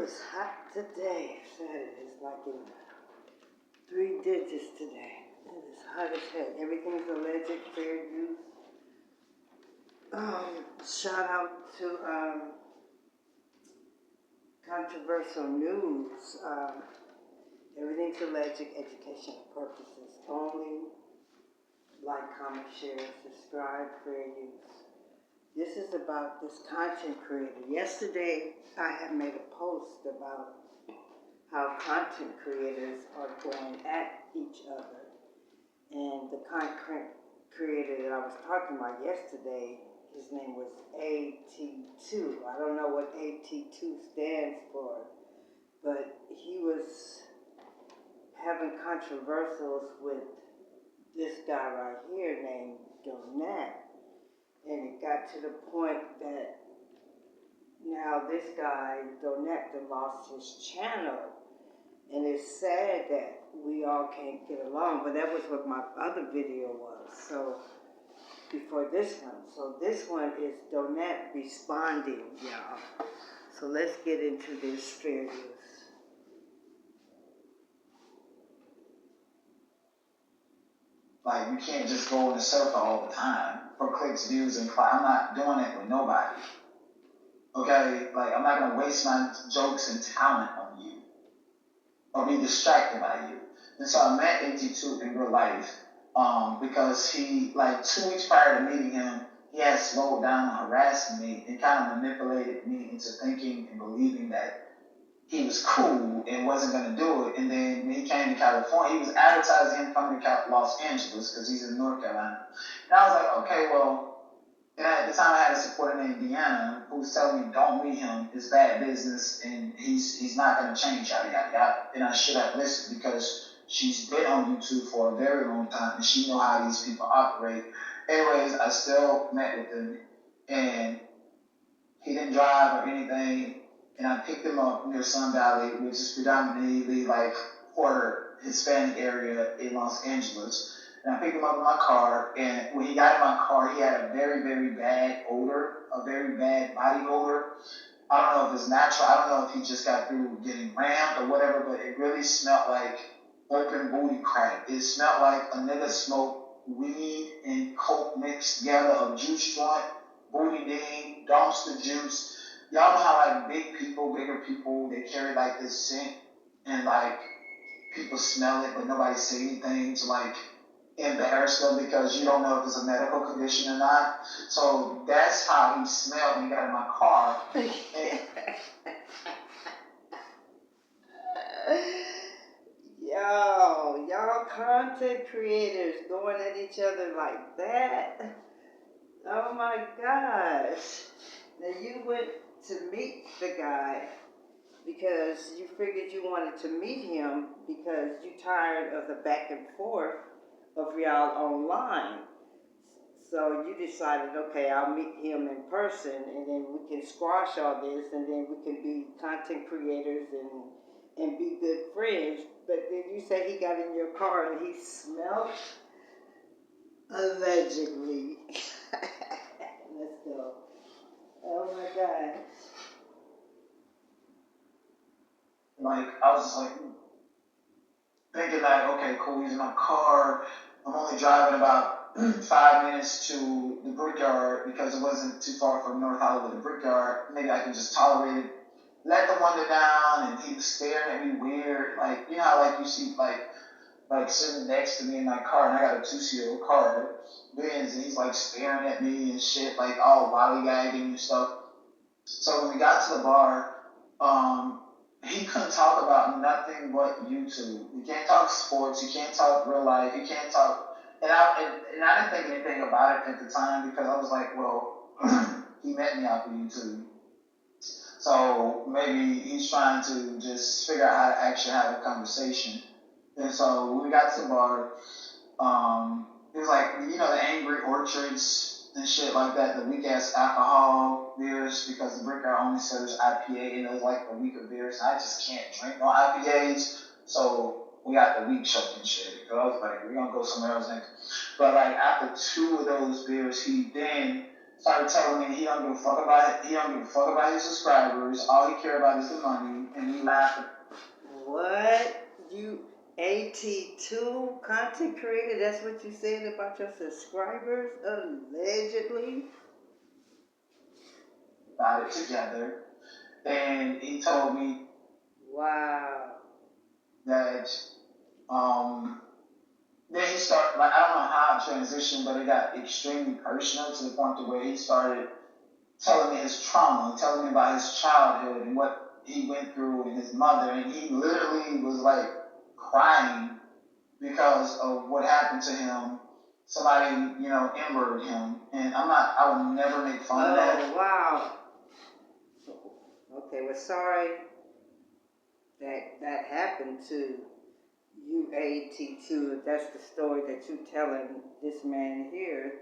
It's hot today. Saturday is like in 3 digits today. It is hot as heck. Everything's allergic, fair use. Shout out to controversial news. Everything's allergic, educational purposes only. Like, comment, share, subscribe, fair use. This is about this content creator. Yesterday, I had made a post about how content creators are going at each other. And the content creator that I was talking about yesterday, his name was AT2. I don't know what AT2 stands for, but he was having controversials with this guy right here named Donat. And it got to the point that now this guy, Donat, lost his channel. And it's sad that we all can't get along, but that was what my other video was. So, before this one. So this one is Donat responding, y'all. So let's get into this fair use. Like, you can't just go in a circle all the time for clicks, views, and I'm not doing it with nobody. Okay? Like, I'm not going to waste my jokes and talent on you or be distracted by you. And so I met AT2 in real life because he, like 2 weeks prior to meeting him, he had slowed down on harassing me and kind of manipulated me into thinking and believing that he was cool and wasn't going to do it. And then when he came to California, he was advertising him coming to Los Angeles because he's in North Carolina. And I was like, okay, well, and at the time I had a supporter named Deanna who was telling me, don't meet him, it's bad business, and he's not going to change, yada, yada, yada. And I should have listened because she's been on YouTube for a very long time and she knows how these people operate. Anyways, I still met with him and he didn't drive or anything. And I picked him up near Sun Valley, which is predominantly like quarter Hispanic area in Los Angeles. And I picked him up in my car, and when he got in my car, he had a very, very bad odor, a very bad body odor. I don't know if it's natural, I don't know if he just got through getting rammed or whatever, but it really smelled like open booty crack. It smelled like a nigga smoked weed and coke mixed together, a juice joint, booty ding, dumpster juice. Y'all know how like bigger people, they carry like this scent and like people smell it but nobody say anything to like embarrass them because you don't know if it's a medical condition or not. So that's how he smelled when he got in my car. Y'all content creators going at each other like that? Oh my gosh. Now you went to meet the guy because you figured you wanted to meet him because you tired of the back and forth of y'all online. So you decided, okay, I'll meet him in person and then we can squash all this and then we can be content creators and be good friends. But then you say he got in your car and he smelled allegedly. Let's go. Oh my gosh. Like, I was just like, thinking like, okay, cool, he's in my car. I'm only driving about 5 minutes to the Brickyard because it wasn't too far from North Hollywood, the Brickyard. Maybe I can just tolerate it. Let the window down, and he was staring at me weird. Like, you know how like you see like sitting next to me in my car, and I got a 2-seater car, Benz, and he's like staring at me and shit, like all lollygagging and stuff. So when we got to the bar, he couldn't talk about nothing but YouTube. He can't talk sports. He can't talk real life. He can't talk. And I didn't think anything about it at the time because I was like, well, he met me off of YouTube. So maybe he's trying to just figure out how to actually have a conversation. And so when we got to the bar, it was like, you know, the Angry Orchards and shit like that, the weak ass alcohol beers, because the Brickyard only serves IPA and it was like the weaker beers. And I just can't drink no IPAs. So we got the weak shit and shit. Because I was like, we're gonna go somewhere else next. But like after 2 of those beers, he then started telling me he don't give a fuck about his subscribers. All he care about is the money. and we laughed. What? You AT2 content creator? That's what you said about your subscribers, allegedly? About it together, and he told me Wow. that then he started, like, I don't know how it transitioned, but it got extremely personal to the point to where he started telling me his trauma, telling me about his childhood and what he went through and his mother, and he literally was like crying because of what happened to him. Somebody, injured him, and I would never make fun of that. Oh, wow. Okay, well, sorry that happened to you, AT2, if that's the story that you're telling this man here.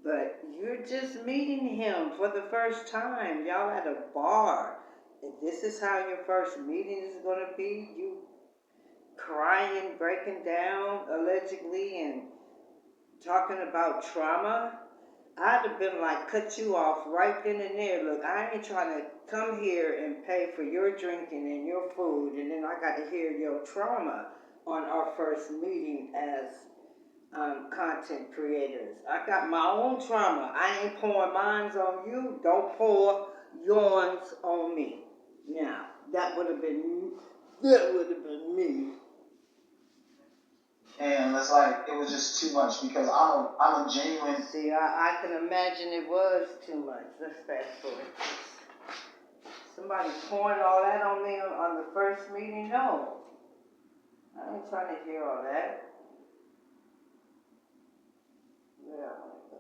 But you're just meeting him for the first time. Y'all at a bar. And this is how your first meeting is going to be? You crying, breaking down, allegedly, and talking about trauma? I'd have been like, cut you off right then and there. Look, I ain't trying to come here and pay for your drinking and your food, and then I got to hear your trauma on our first meeting as content creators. I got my own trauma. I ain't pouring mines on you. Don't pour yours on me. Now, that would have been me. And it's like it was just too much because I'm a genuine. See, I can imagine it was too much. Let's fast forward. Somebody pouring all that on me on the first meeting? No. I ain't trying to hear all that. Where I want to go.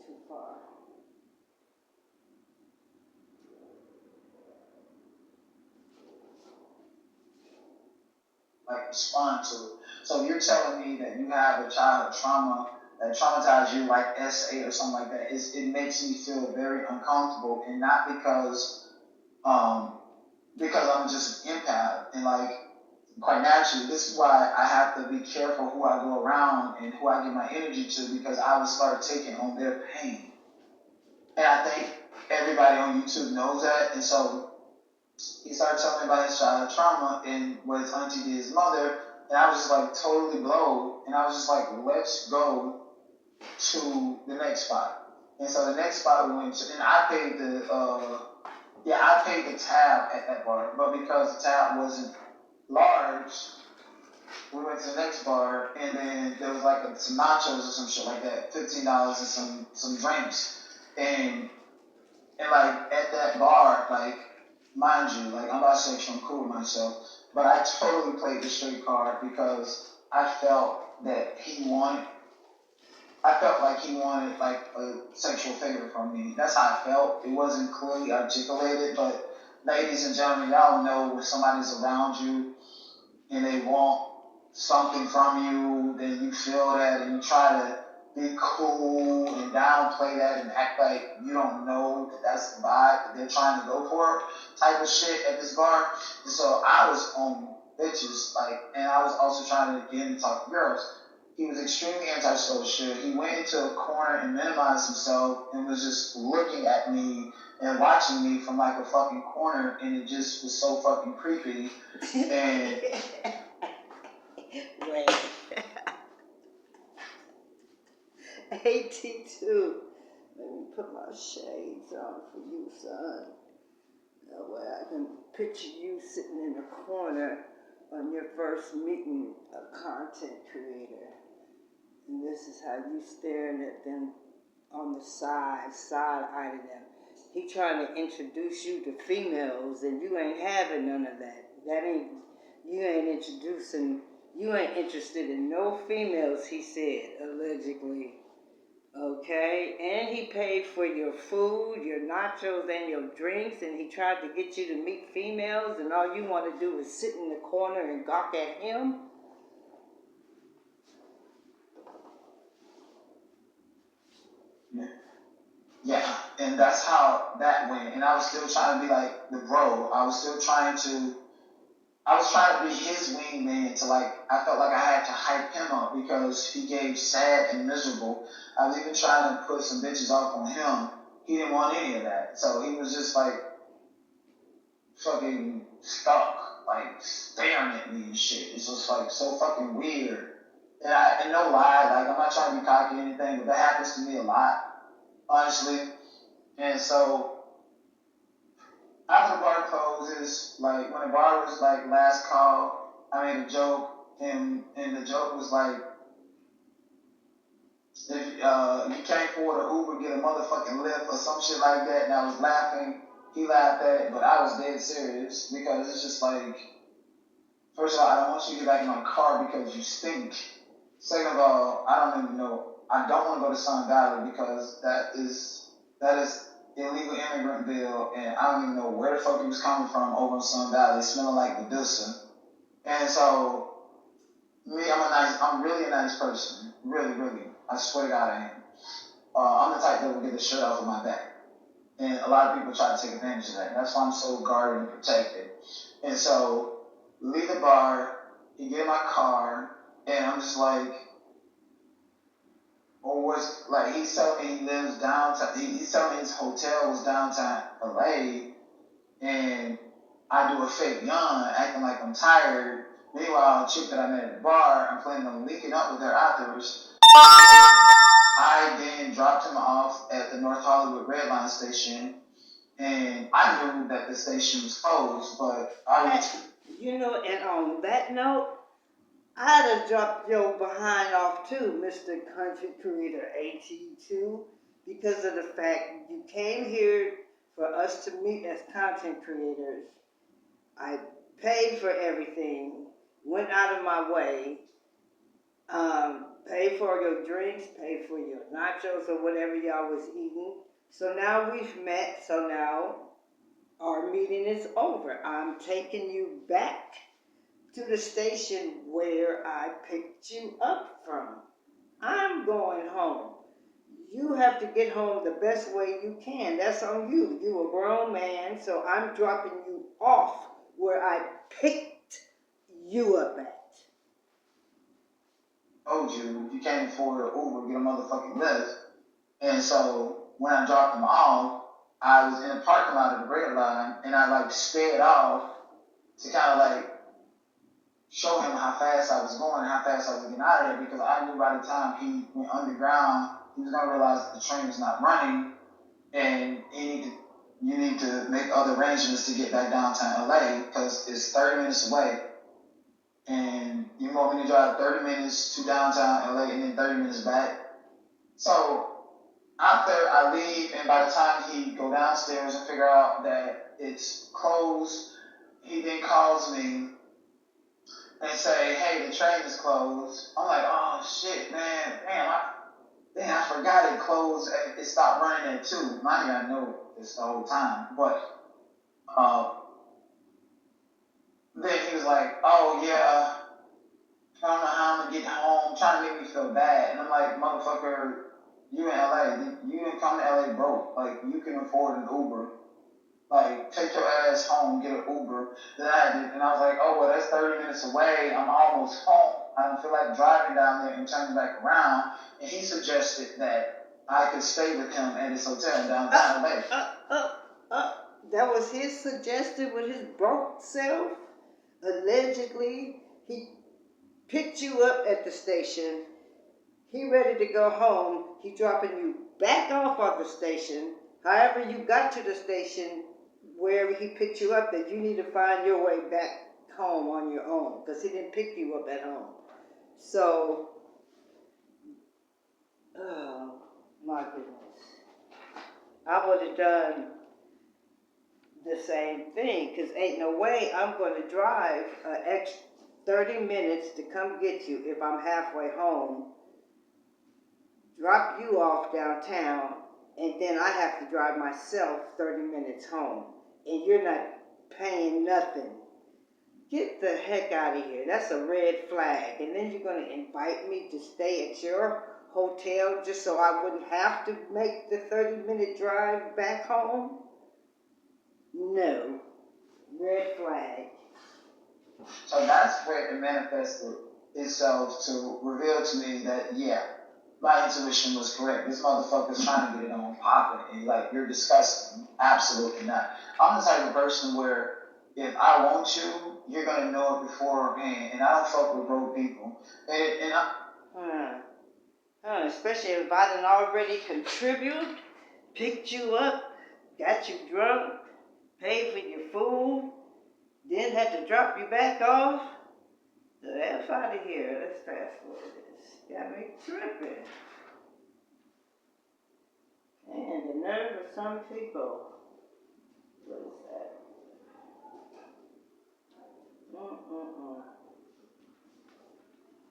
Too far. Like respond to it. So you're telling me that you have a childhood trauma that traumatized you like SA or something like that. It makes me feel very uncomfortable, and not because I'm just an empath, and like quite naturally, this is why I have to be careful who I go around and who I give my energy to, because I would start taking on their pain. And I think everybody on YouTube knows that, and so he started telling me about his childhood trauma and what his auntie did his mother, and I was just like totally blown, and I was just like, let's go to the next spot. And so the next spot we went to, and I paid the tab at that bar, but because the tab wasn't large, we went to the next bar, and then there was like some nachos or some shit like that, $15 and some drinks, and like at that bar, like, mind you, like, I'm bisexual, I'm cool with myself, but I totally played the straight card because I felt like he wanted like a sexual favor from me. That's how I felt. It wasn't clearly articulated, but ladies and gentlemen, y'all know when somebody's around you and they want something from you, then you feel that and you try to be cool and downplay that and act like you don't know that that's the vibe that they're trying to go for type of shit at this bar. And so I was on bitches, like, and I was also trying to get him to talk to girls. He was extremely antisocial. He went into a corner and minimized himself and was just looking at me and watching me from like a fucking corner, and it just was so fucking creepy. And wait. AT2. Let me put my shades on for you, son. That way I can picture you sitting in a corner on your first meeting a content creator. And this is how you staring at them on the side-eyeing them. He trying to introduce you to females, and you ain't having none of that. You ain't interested in no females, he said, allegedly. Okay, and he paid for your food, your nachos, and your drinks, and he tried to get you to meet females, and all you want to do is sit in the corner and gawk at him? yeah, and that's how that went. And I was still trying to be like the bro. I was still trying to I was trying to be his wingman to like, I felt like I had to hype him up because he gave sad and miserable. I was even trying to put some bitches off on him. He didn't want any of that. So he was just like fucking stuck, like staring at me and shit. It's just like so fucking weird. And no lie, like I'm not trying to be cocky or anything, but that happens to me a lot, honestly. And so after the bar closes, like when the bar was like last call, I made a joke, and the joke was like, if you can't afford an Uber, get a motherfucking Lyft or some shit like that. And I was laughing. He laughed at it, but I was dead serious because it's just like, first of all, I don't want you to get back in my car because you stink. Second of all, I don't even know. I don't want to go to Sun Valley because that is illegal immigrant bill, and I don't even know where the fuck it was coming from over in Sun Valley, smelling like Medusa. And so, I'm really a nice person, really, really. I swear to God, I am. I'm the type that will get the shirt off of my back, and a lot of people try to take advantage of that. That's why I'm so guarded and protected. And so, leave the bar, you get in my car, and I'm just like, or was like he's telling me he lives downtown. He's telling me his hotel was downtown LA, and I do a fake yawn, acting like I'm tired. Meanwhile, a chick that I met at the bar, I'm planning on linking up with her afterwards. I then dropped him off at the North Hollywood Red Line station, and I knew that the station was closed, but I was. You know, and on that note, I'd have dropped your behind off too, Mr. Content Creator AT2, because of the fact you came here for us to meet as content creators. I paid for everything, went out of my way, paid for your drinks, paid for your nachos or whatever y'all was eating. So now we've met, so now our meeting is over. I'm taking you back to the station where I picked you up from. I'm going home. You have to get home the best way you can. That's on you. You're a grown man, so I'm dropping you off where I picked you up at. Told you can't afford an Uber, get a motherfucking Lyft. And so when I dropped him off, I was in the parking lot of the Red Line, and I like sped off to kind of like show him how fast I was going, how fast I was getting out of there, because I knew by the time he went underground, he was gonna realize that the train was not running, and you need to make other arrangements to get back downtown LA because it's 30 minutes away, and you want me to drive 30 minutes to downtown LA and then 30 minutes back. So after I leave, and by the time he go downstairs and figure out that it's closed, he then calls me and say, "Hey, the train is closed." I'm like, "Oh shit, man, I forgot it closed. It stopped running at 2. Mind you, I know this the whole time, but then he was like, "Oh yeah, I don't know how I'm gonna get home," trying to make me feel bad, and I'm like, "Motherfucker, you in LA? You didn't come to LA broke. Like you can afford an Uber. Like take your ass home, get an Uber." Then I did, and I was like, "Oh well, that's 30 minutes away. I'm almost home. I don't feel like driving down there and turning back around." And he suggested that I could stay with him at his hotel in downtown LA. That was his suggestion with his broke self. Allegedly, he picked you up at the station. He ready to go home. He dropping you back off of the station. However you got to the station, wherever he picked you up, that you need to find your way back home on your own, because he didn't pick you up at home. So, oh my goodness, I would have done the same thing, because ain't no way I'm going to drive an extra 30 minutes to come get you if I'm halfway home, drop you off downtown, and then I have to drive myself 30 minutes home, and you're not paying nothing. Get the heck out of here. That's a red flag. And then you're going to invite me to stay at your hotel just so I wouldn't have to make the 30-minute drive back home? No. Red flag. So that's where it manifested itself to reveal to me that, yeah, my intuition was correct. This motherfucker's trying to get it on popping, and like, you're disgusting. Absolutely not. I'm the type of person where if I want you, you're gonna know it beforehand, and I don't fuck with broke people. And Especially if I done already contribute, picked you up, got you drunk, paid for your food, then had to drop you back off. The F out of here. Let's fast forward this. Got me tripping. And the nerve of some people. What is that?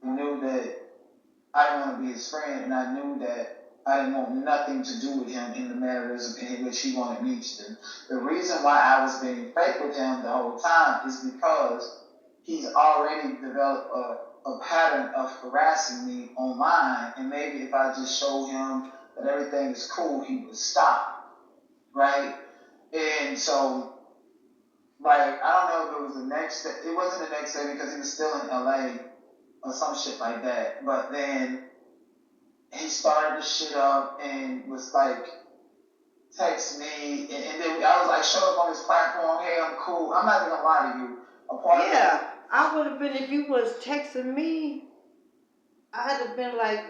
I knew that I didn't want to be his friend, and I knew that I didn't want nothing to do with him in the mannerism in which he wanted me to do. The reason why I was being fake with him the whole time is because he's already developed a pattern of harassing me online, and maybe if I just showed him that everything is cool, he would stop, right? And so, like, I don't know if it was the next day. It wasn't the next day because he was still in LA or some shit like that. But then he started the shit up and was like, text me, and then I was like, show up on his platform. Hey, I'm cool. I'm not even gonna lie to you. Yeah, I would have been, if you was texting me, I'd have been like,